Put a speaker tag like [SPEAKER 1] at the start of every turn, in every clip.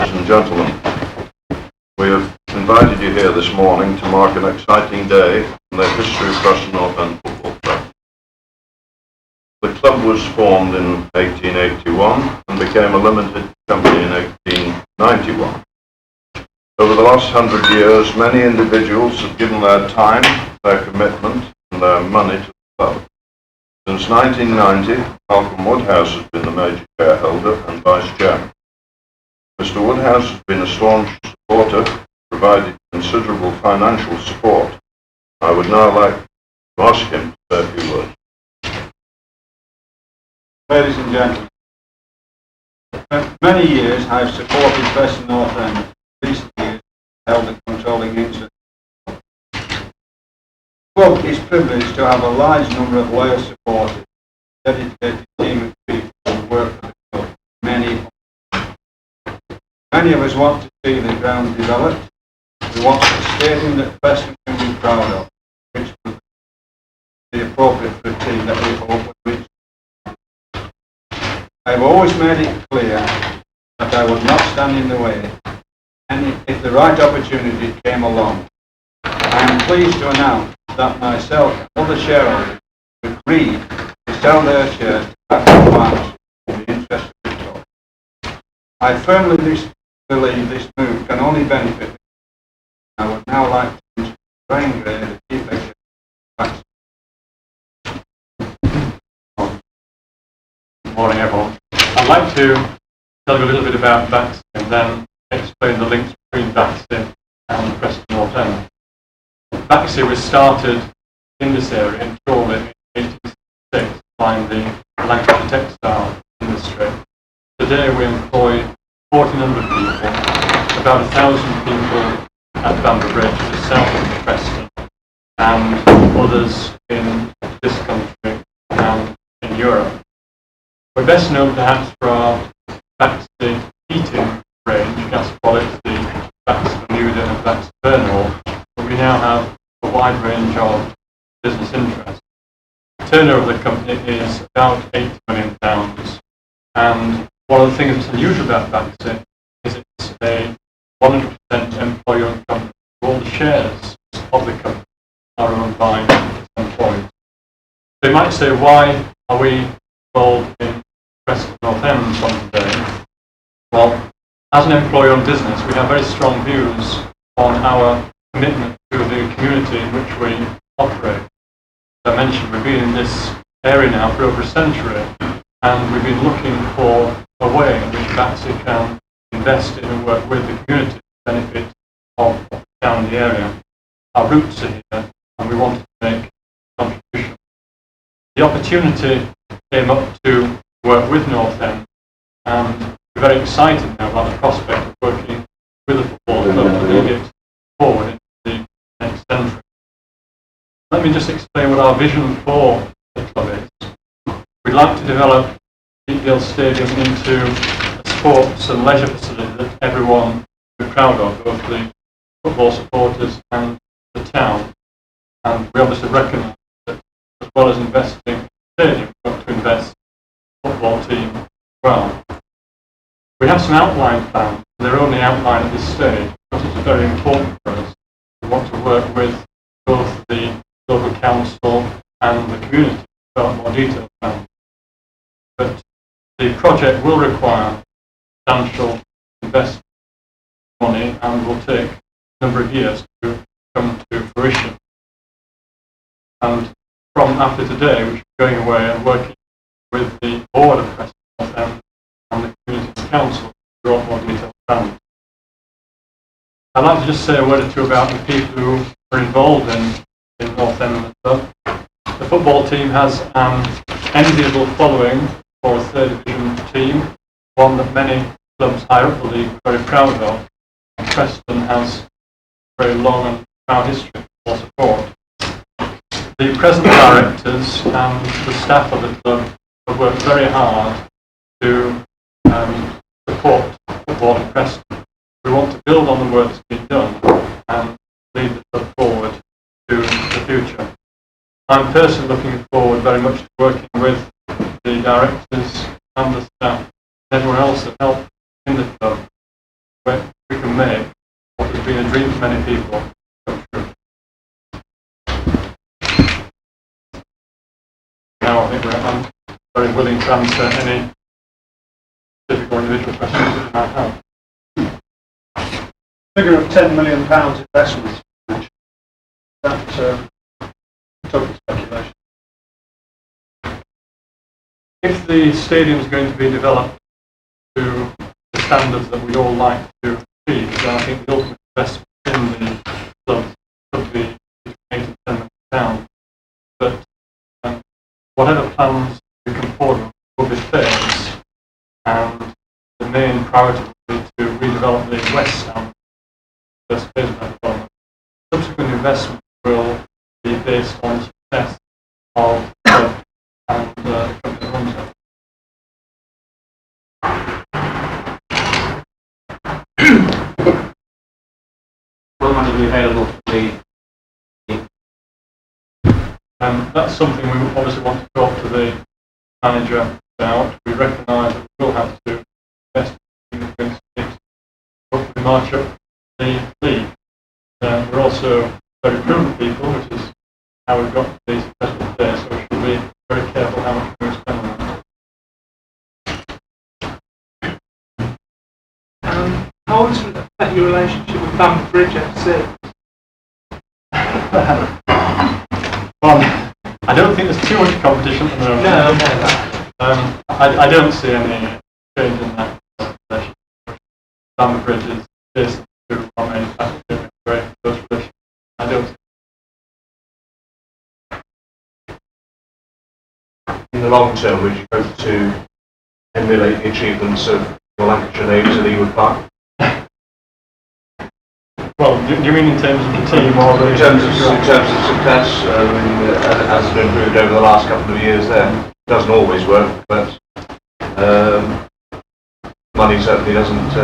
[SPEAKER 1] ladies and gentlemen. We have invited you here this morning to mark an exciting day in the history of Preston North End Football Club. The club was formed in 1881 and became a limited company in 1891. Over the last 100 years, many individuals have given their time, their commitment and their money to the club. Since 1990, Malcolm Woodhouse has been the major shareholder and vice chairman. Mr. Woodhouse has been a staunch supporter, provided considerable financial support. I would now like to ask him to say a few words.
[SPEAKER 2] Ladies and gentlemen, for many years I have supported Preston North End. Recent years held a controlling interest. The club is privileged to have a large number of loyal supporters, dedicated team of people who work for the club. Many of us want to see the ground developed. We want a stadium that Preston can be proud of, which would be appropriate for a team that we hope would reach. I have always made it clear that I would not stand in the way, and if the right opportunity came along. I am pleased to announce that myself and other shareholders agreed to sell their shares at the March in the interest of the club. I firmly believe this move can only benefit me. I would now like to introduce Bryan Gray, the Chief Executive of Baxi.
[SPEAKER 3] Good morning, everyone. I'd like to tell you a little bit about Baxi and then explain the links between Baxi and Preston North End. Baxi was started in this area in Chorley in 1866, supplying the Lancashire textile industry. Today we employ 1,400 people, about 1,000 people at Bamber Bridge, just south of Preston, and others in this country and in Europe. We're best known perhaps for our Baxi heating range, gas products, the Baxi Bermuda and Baxi Burnhall, but we now have a wide range of business interests. The turnover of the company is about £80 million, and one of the things that's unusual about Baxi is it's a 100% employee-owned company. All the shares of the company are owned by its employees. So you might say, why are we involved in Preston North End from today? Well, as an employee-owned business, we have very strong views on our commitment to the community in which we operate. As I mentioned, we've been in this area now for over a century, and we've been looking for a way in which Baxi can invest in and work with the community to benefit of the town and the area. Our roots are here, and we wanted to make a contribution. The opportunity came up to work with North End, and we're very excited now about the prospect of working with the football club to lead it forward into the next century. Let me just explain what our vision for the club is. We'd like to develop Upscale Stadium into a sports and leisure facility that everyone will be proud of, both the football supporters and the town. And we obviously recognise that as well as investing in the stadium, we've got to invest in the football team as well. We have some outline plans. They're only outlined at this stage because it's very important for us. We want to work with both the local council and the community to develop more detailed plans. But the project will require substantial investment money and will take a number of years to come to fruition. And from after today, we should be going away and working with the board of Preston North End and the community council to draw up more detailed plans. I'd like to just say a word or two about the people who are involved in North End Club. The football team has an enviable following for a third division team, one that many clubs higher up the league are very proud of. And Preston has a very long and proud history of support. The present directors and the staff of the club have worked very hard to support football in Preston. We want to build on the work that's been done and lead the club forward to the future. I'm personally looking forward very much to working with the directors and the staff and everyone else that helped in the club as many people come through. Now I think I'm very willing to answer any specific or individual questions that you might have.
[SPEAKER 4] Figure of £10 million investment. That total speculation.
[SPEAKER 3] If the stadium is going to be developed to the standards that we all like to achieve, then I think the ultimate investment in the club could be between 8 and 10 million. But whatever plans we come forward will be phased, and the main priority will be to redevelop the west stand, first phase of that development. Subsequent investment will be based on success of the club and the company that runs it.
[SPEAKER 5] Will money be available for the
[SPEAKER 3] That's something we obviously want to talk to the manager about. We recognise that we will have to invest in the Prince to hopefully march up the league. We're also very prudent people, which is how we've got to be successful today, so we should be very careful how much we spend on that.
[SPEAKER 6] How does it affect your relationship with Bamford Bridge FC?
[SPEAKER 3] Well, I don't think there's too much competition at the moment.
[SPEAKER 6] No.
[SPEAKER 3] I don't see any change in that relationship. Bamford Bridge is based to our manufacturing very close relationship. I don't.
[SPEAKER 7] In the long term, would you hope to emulate the achievements of your Lancashire neighbours at Ewood Park?
[SPEAKER 3] Well, do you mean in terms of the team or
[SPEAKER 7] In terms of success, as it's been improved over the last couple of years there, it doesn't always work, but money certainly doesn't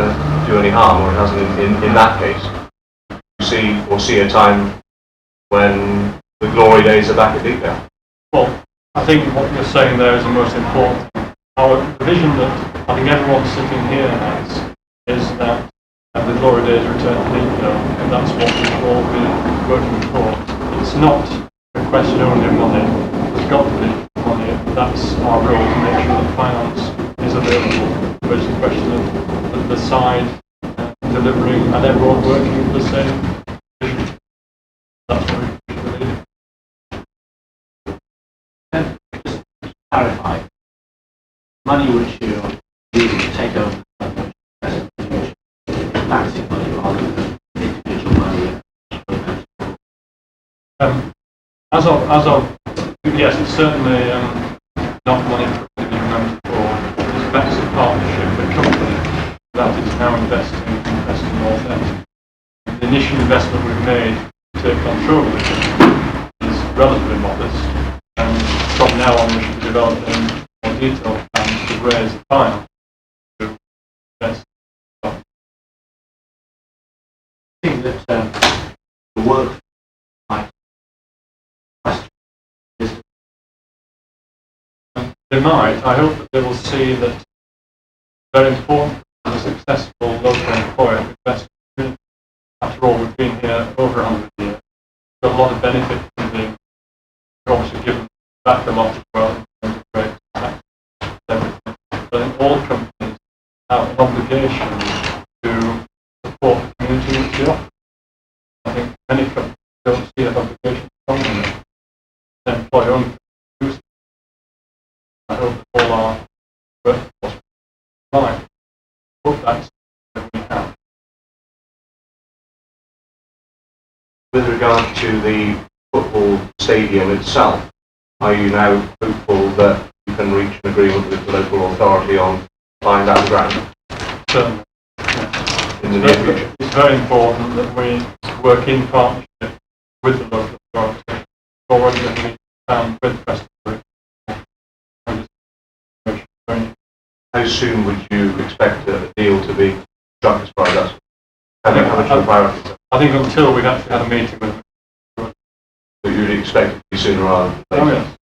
[SPEAKER 7] do any harm, or it hasn't in that case. You see a time when the glory days are back at Deepdale.
[SPEAKER 3] Well, I think what you're saying there is the most important. The vision that I think everyone sitting here has is that the glory days return to Leeming, and that's what we should all be working for. It's not a question only of money. There's got to be money. That's our role, to make sure that finance is available. But it's a question of the side delivering and everyone working for the same vision. That's what we should be leading.
[SPEAKER 5] just to clarify, money which you're using to take over Baxi money rather than individual money.
[SPEAKER 3] As of yes, it's certainly not money for individual members at all. It's Baxi partnership, the company that is now investing in Preston North End. The initial investment we've made to take control of the company is relatively modest, and from now on we should be developing more detailed plans to raise the final to invest.
[SPEAKER 5] I think that the work might
[SPEAKER 3] They might. I hope that they will see that it's very important as a successful local employer to invest in community. After all, we've been here over 100 years. We've got a lot of benefit from being obviously given back a lot as well in terms of great tax and everything. But I think all companies have an obligation to support the community which they offer. I think many companies don't see that obligation strongly. They employ own. I hope that all our workforce life hope that's what we have.
[SPEAKER 7] With regard to the football stadium itself, are you now hopeful that you can reach an agreement with the local authority on buying that ground
[SPEAKER 3] Certainly.
[SPEAKER 7] in the near future?
[SPEAKER 3] It's very important that we work in partnership with the local authority. We're already going to meet with Preston.
[SPEAKER 7] How soon would you expect a deal to be struck as far as that's? How much of a priority?
[SPEAKER 3] I think until we've actually had a meeting with them.
[SPEAKER 7] But you'd expect it to be sooner rather than later?
[SPEAKER 3] Oh yes.